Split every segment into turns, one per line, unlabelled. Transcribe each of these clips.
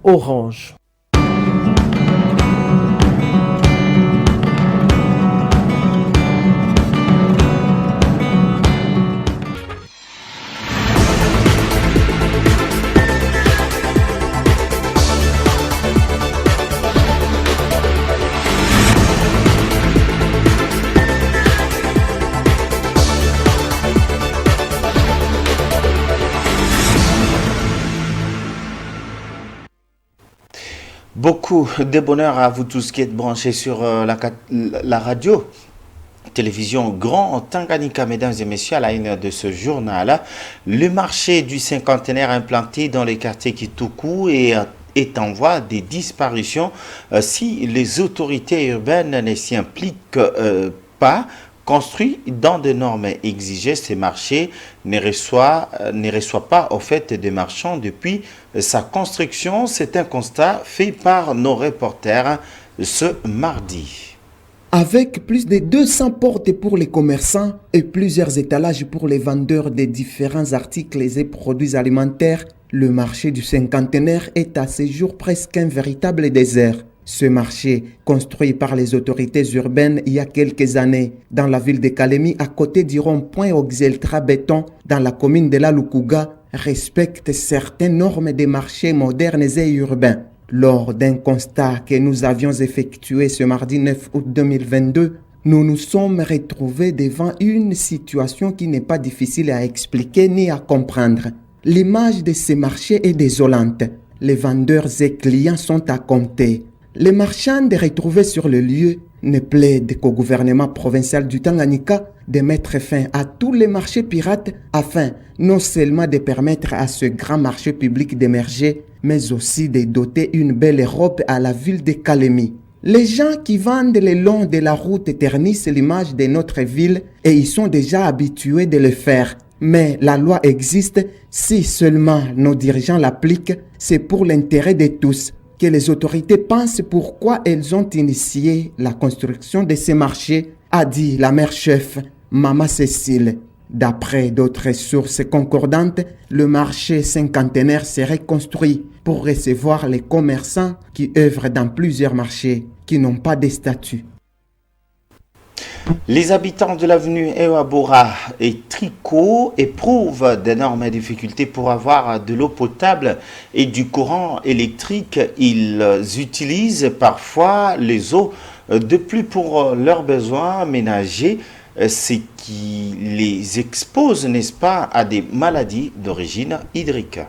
Orange.
Beaucoup de bonheur à vous tous qui êtes branchés sur la radio, télévision Grand Tanganyika, mesdames et messieurs, à la une de ce journal. Le marché du cinquantenaire implanté dans les quartiers Kitoukou est en voie de disparition si les autorités urbaines ne s'y impliquent pas. Construit dans des normes exigées, ces marchés ne reçoit pas au fait des marchands depuis sa construction. C'est un constat fait par nos reporters ce mardi.
Avec plus de 200 portes pour les commerçants et plusieurs étalages pour les vendeurs des différents articles et produits alimentaires, le marché du cinquantenaire est à ce jour presque un véritable désert. Ce marché, construit par les autorités urbaines il y a quelques années dans la ville de Kalemi, à côté du rond-point Oxeltra Béton, dans la commune de la Lukuga, respecte certaines normes des marchés modernes et urbains. Lors d'un constat que nous avions effectué ce mardi 9 août 2022, nous nous sommes retrouvés devant une situation qui n'est pas difficile à expliquer ni à comprendre. L'image de ces marchés est désolante. Les vendeurs et clients sont à compter. Les marchands retrouvés sur le lieu ne plaident qu'au gouvernement provincial du Tanganyika de mettre fin à tous les marchés pirates afin non seulement de permettre à ce grand marché public d'émerger, mais aussi de doter une belle Europe à la ville de Kalemi. Les gens qui vendent le long de la route ternissent l'image de notre ville et ils sont déjà habitués de le faire. Mais la loi existe si seulement nos dirigeants l'appliquent, c'est pour l'intérêt de tous. Que les autorités pensent pourquoi elles ont initié la construction de ces marchés, a dit la mère-chef Mama Cécile. D'après d'autres sources concordantes, le marché cinquantenaire serait construit pour recevoir les commerçants qui œuvrent dans plusieurs marchés qui n'ont pas de statut.
Les habitants de l'avenue Ewabora et Tricot éprouvent d'énormes difficultés pour avoir de l'eau potable et du courant électrique. Ils utilisent parfois les eaux de pluie pour leurs besoins ménagers, ce qui les expose, n'est-ce pas, à des maladies d'origine hydrique.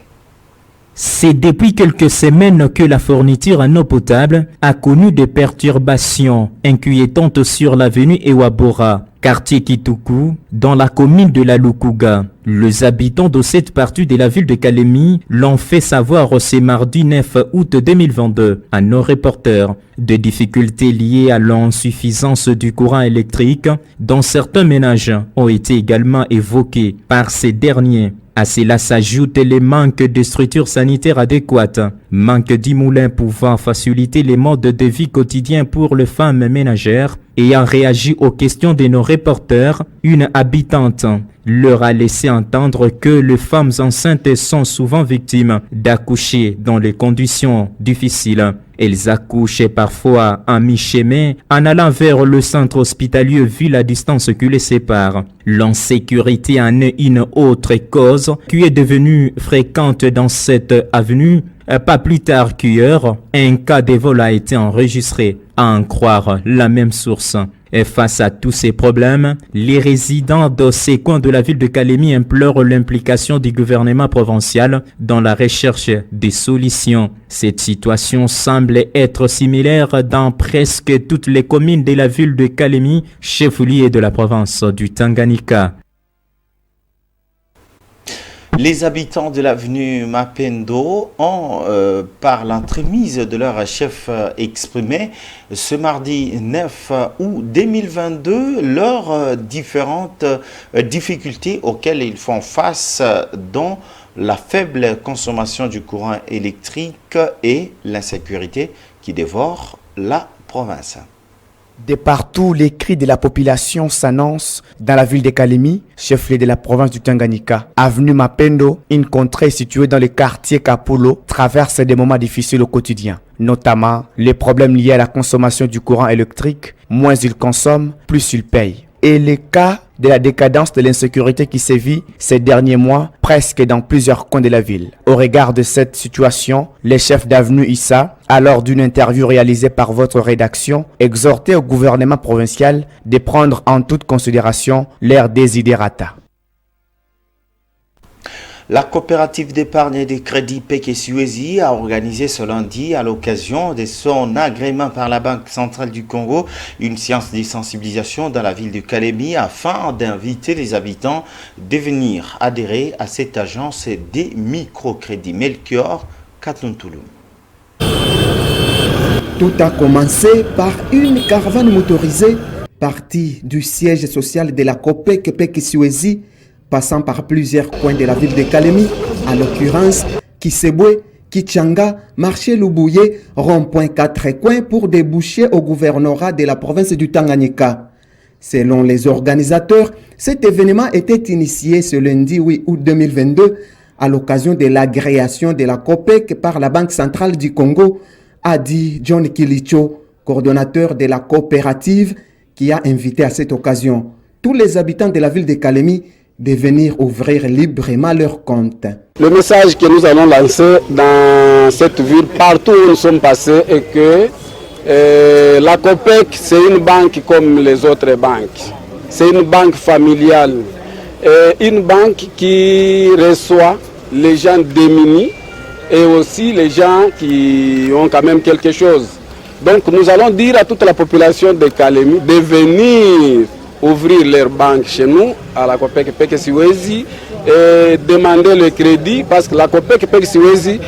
C'est depuis quelques semaines que la fourniture en eau potable a connu des perturbations inquiétantes sur l'avenue Ewabora, quartier Kitoukou, dans la commune de la Lukuga. Les habitants de cette partie de la ville de Kalemi l'ont fait savoir ce mardi 9 août 2022 à nos reporters. Des difficultés liées à l'insuffisance du courant électrique dans certains ménages ont été également évoquées par ces derniers. À cela s'ajoutent les manques de structures sanitaires adéquates, manque d'imoulins pouvant faciliter les modes de vie quotidiens pour les femmes ménagères. Ayant réagi aux questions de nos reporters, une habitante leur a laissé entendre que les femmes enceintes sont souvent victimes d'accoucher dans des conditions difficiles. Elles accouchent parfois en mi-chemin en allant vers le centre hospitalier vu la distance qui les sépare. L'insécurité en est une autre cause qui est devenue fréquente dans cette avenue. Pas plus tard qu'hier, un cas de vol a été enregistré, à en croire la même source. Et face à tous ces problèmes, les résidents de ces coins de la ville de Kalemi implorent l'implication du gouvernement provincial dans la recherche des solutions. Cette situation semble être similaire dans presque toutes les communes de la ville de Kalemi, chef-lieu de la province du Tanganyika.
Les habitants de l'avenue Mapendo ont, par l'entremise de leur chef exprimé ce mardi 9 août 2022, leurs différentes difficultés auxquelles ils font face, dont la faible consommation du courant électrique et l'insécurité qui dévore la province.
De partout, les cris de la population s'annoncent dans la ville de Kalemi, chef-lieu de la province du Tanganyika. Avenue Mapendo, une contrée située dans le quartier Kapolo, traverse des moments difficiles au quotidien. Notamment, les problèmes liés à la consommation du courant électrique. Moins ils consomment, plus ils payent. Et le cas de la décadence de l'insécurité qui sévit ces derniers mois presque dans plusieurs coins de la ville. Au regard de cette situation, le chef d'avenue Issa, à lors d'une interview réalisée par votre rédaction, exhortait au gouvernement provincial de prendre en toute considération leurs desiderata.
La coopérative d'épargne et de crédit Peke-Siwezi a organisé ce lundi, à l'occasion de son agrément par la Banque centrale du Congo, une séance de sensibilisation dans la ville de Kalemi afin d'inviter les habitants de venir adhérer à cette agence des microcrédits. Melchior Katuntulu.
Tout a commencé par une caravane motorisée partie du siège social de la COPEC Peke-Siwezi, passant par plusieurs coins de la ville de Kalemi, à l'occurrence Kisebwe, Kichanga, Marché Lubouye, rond-point 4 coins pour déboucher au gouvernorat de la province du Tanganyika. Selon les organisateurs, cet événement était initié ce lundi 8 août 2022 à l'occasion de l'agréation de la COPEC par la Banque centrale du Congo, a dit John Kilicho, coordonnateur de la coopérative, qui a invité à cette occasion tous les habitants de la ville de Kalemi de venir ouvrir librement leur compte.
Le message que nous allons lancer dans cette ville, partout où nous sommes passés, est que la COPEC, c'est une banque comme les autres banques. C'est une banque familiale, une banque qui reçoit les gens démunis et aussi les gens qui ont quand même quelque chose. Donc nous allons dire à toute la population de Kalemi de venir ouvrir leur banque chez nous, à la COPEC Peke-Siwezi, et demander le crédit, parce que la COPEC Peke-Siwezi,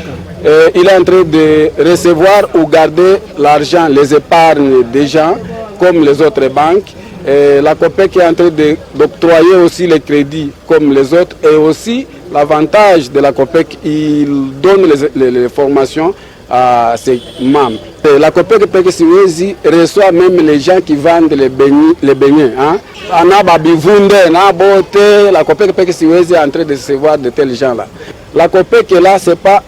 il est en train de recevoir ou garder l'argent, les épargnes des gens, comme les autres banques. Et la COPEC est en train d'octroyer aussi les crédits comme les autres, et aussi l'avantage de la COPEC, il donne les formations à ses membres. Et la COPEC Peke-Siwezi reçoit même les gens qui vendent les beignets. Hein? La COPEC Peke-Siwezi est en train de recevoir de tels gens-là. La COPEC est là, c'est pas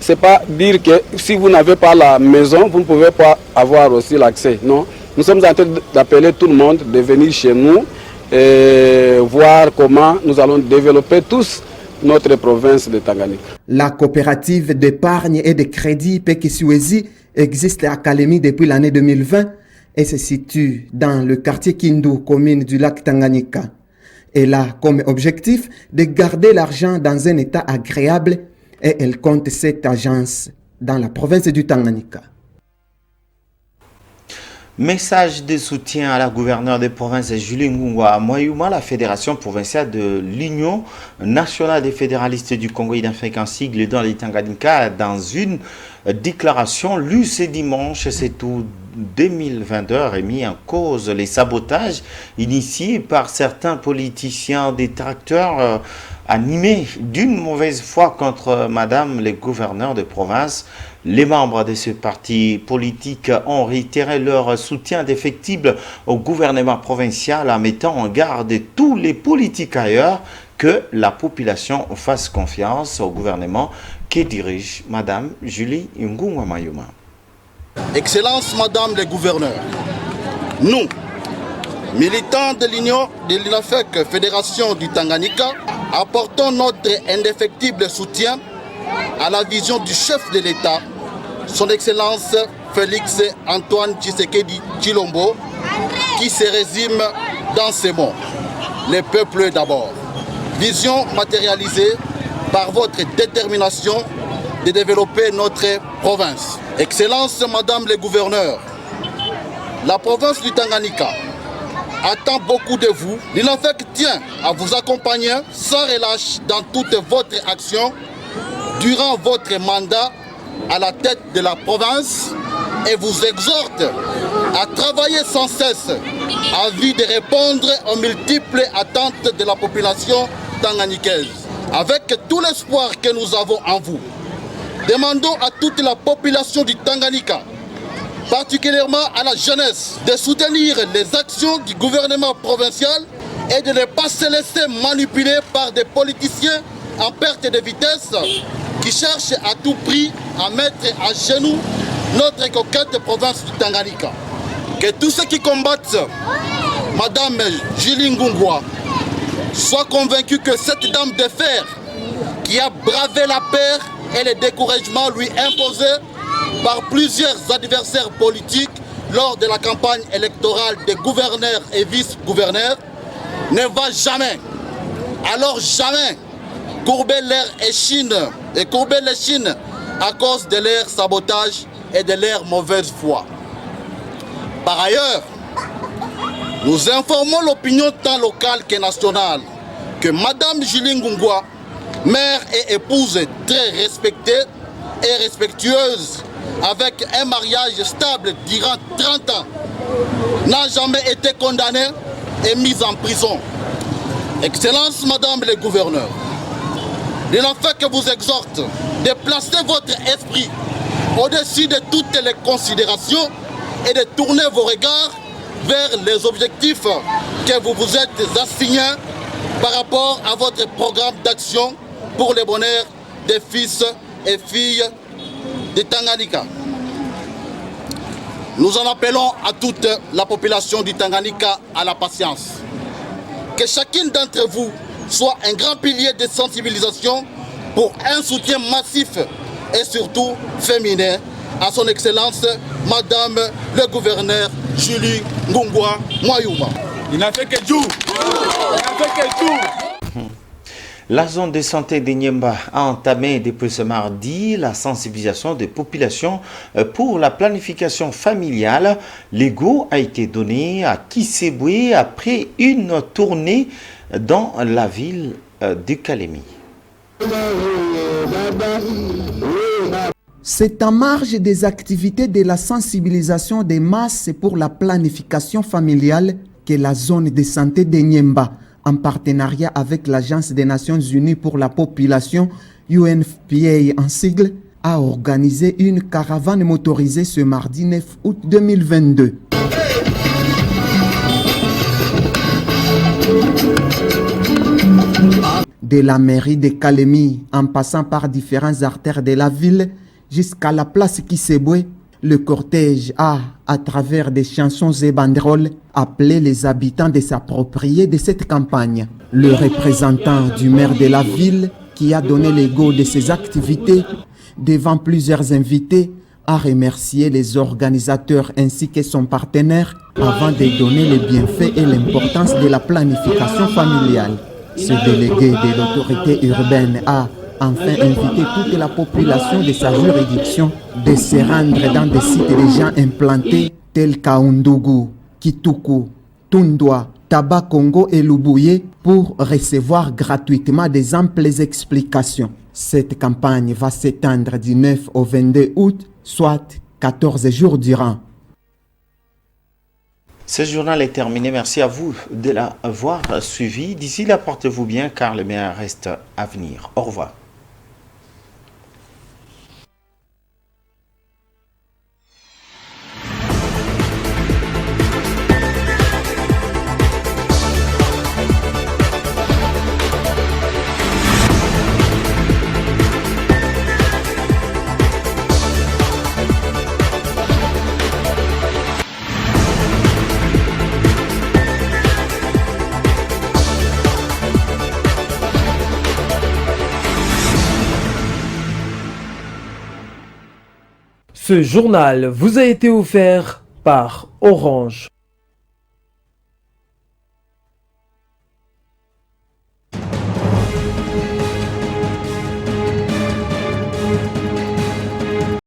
dire que si vous n'avez pas la maison, vous ne pouvez pas avoir aussi l'accès. Non, nous sommes en train d'appeler tout le monde de venir chez nous et voir comment nous allons développer tous notre province de Tanganyika.
La coopérative d'épargne et de crédit Peke-Siwezi existe à Kalemi depuis l'année 2020 et se situe dans le quartier Kindu, commune du lac Tanganyika. Elle a comme objectif de garder l'argent dans un état agréable et elle compte cette agence dans la province du Tanganyika.
Message de soutien à la gouverneure de province Julie Ngungwa Moyouma, la fédération provinciale de l'Union nationale des fédéralistes du Congo identifiée en sigle dans les Tanganyika dans une déclaration lue ce dimanche, c'est tout 2022, a remis en cause les sabotages initiés par certains politiciens détracteurs animés d'une mauvaise foi contre Madame le gouverneur de province. Les membres de ce parti politique ont réitéré leur soutien défectible au gouvernement provincial en mettant en garde tous les politiques ailleurs que la population fasse confiance au gouvernement que dirige Madame Julie Ngungwa Moyouma.
Excellence Madame le gouverneur, nous, militants de l'Union de l'INAFEC Fédération du Tanganyika, apportons notre indéfectible soutien à la vision du chef de l'État, son Excellence Félix Antoine Tshisekedi Tshilombo, qui se résume dans ces mots. Le peuple d'abord. Vision matérialisée par votre détermination de développer notre province. Excellence Madame le gouverneur, la province du Tanganyika attend beaucoup de vous. L'INAFEC tient à vous accompagner sans relâche dans toute votre action durant votre mandat à la tête de la province et vous exhorte à travailler sans cesse en vue de répondre aux multiples attentes de la population tanganyikaise. Avec tout l'espoir que nous avons en vous, demandons à toute la population du Tanganyika particulièrement à la jeunesse, de soutenir les actions du gouvernement provincial et de ne pas se laisser manipuler par des politiciens en perte de vitesse qui cherchent à tout prix à mettre à genoux notre coquette province du Tanganyika. Que tous ceux qui combattent Madame Julie Ngungwa soient convaincus que cette dame de fer qui a bravé la peur et le découragement lui imposé par plusieurs adversaires politiques lors de la campagne électorale des gouverneurs et vice-gouverneurs ne va jamais, alors jamais, courber leur échine et courber l'échine à cause de leur sabotage et de leur mauvaise foi. Par ailleurs, nous informons l'opinion tant locale que nationale que Madame Julie Ngungwa, mère et épouse très respectée et respectueuse, avec un mariage stable durant 30 ans, n'a jamais été condamnée et mise en prison. Excellence, Madame le gouverneur, il en fait que vous exhorte de placer votre esprit au-dessus de toutes les considérations et de tourner vos regards vers les objectifs que vous vous êtes assignés par rapport à votre programme d'action pour le bonheur des fils et filles de Tanganyika. Nous en appelons à toute la population du Tanganyika à la patience. Que chacune d'entre vous soit un grand pilier de sensibilisation pour un soutien massif et surtout féminin à son Excellence, Madame le gouverneur Julie Ngungwa Mwayuma.
Il n'a fait que tout.
La zone de santé de Niemba a entamé depuis ce mardi la sensibilisation des populations pour la planification familiale. L'ego a été donné à Kisebwe après une tournée dans la ville de Kalemi.
C'est en marge des activités de la sensibilisation des masses pour la planification familiale que la zone de santé de Niemba, en partenariat avec l'Agence des Nations Unies pour la population, UNFPA en sigle, a organisé une caravane motorisée ce mardi 9 août 2022. De la mairie de Kalemi, en passant par différentes artères de la ville, jusqu'à la place Kisebwe, le cortège a, à travers des chansons et banderoles, appelé les habitants de s'approprier de cette campagne. Le représentant du maire de la ville, qui a donné le go de ces activités, devant plusieurs invités, a remercié les organisateurs ainsi que son partenaire avant de donner les bienfaits et l'importance de la planification familiale. Ce délégué de l'autorité urbaine a enfin invité toute la population de sa juridiction de se rendre dans des sites déjà implantés tels qu'Aoundougou, Kituku, Tundwa, Taba Congo et Lubuye pour recevoir gratuitement des amples explications. Cette campagne va s'étendre du 9 au 22 août, soit 14 jours durant.
Ce journal est terminé. Merci à vous de l'avoir suivi. D'ici là, portez-vous bien car le meilleur reste à venir. Au revoir.
Ce journal vous a été offert par Orange.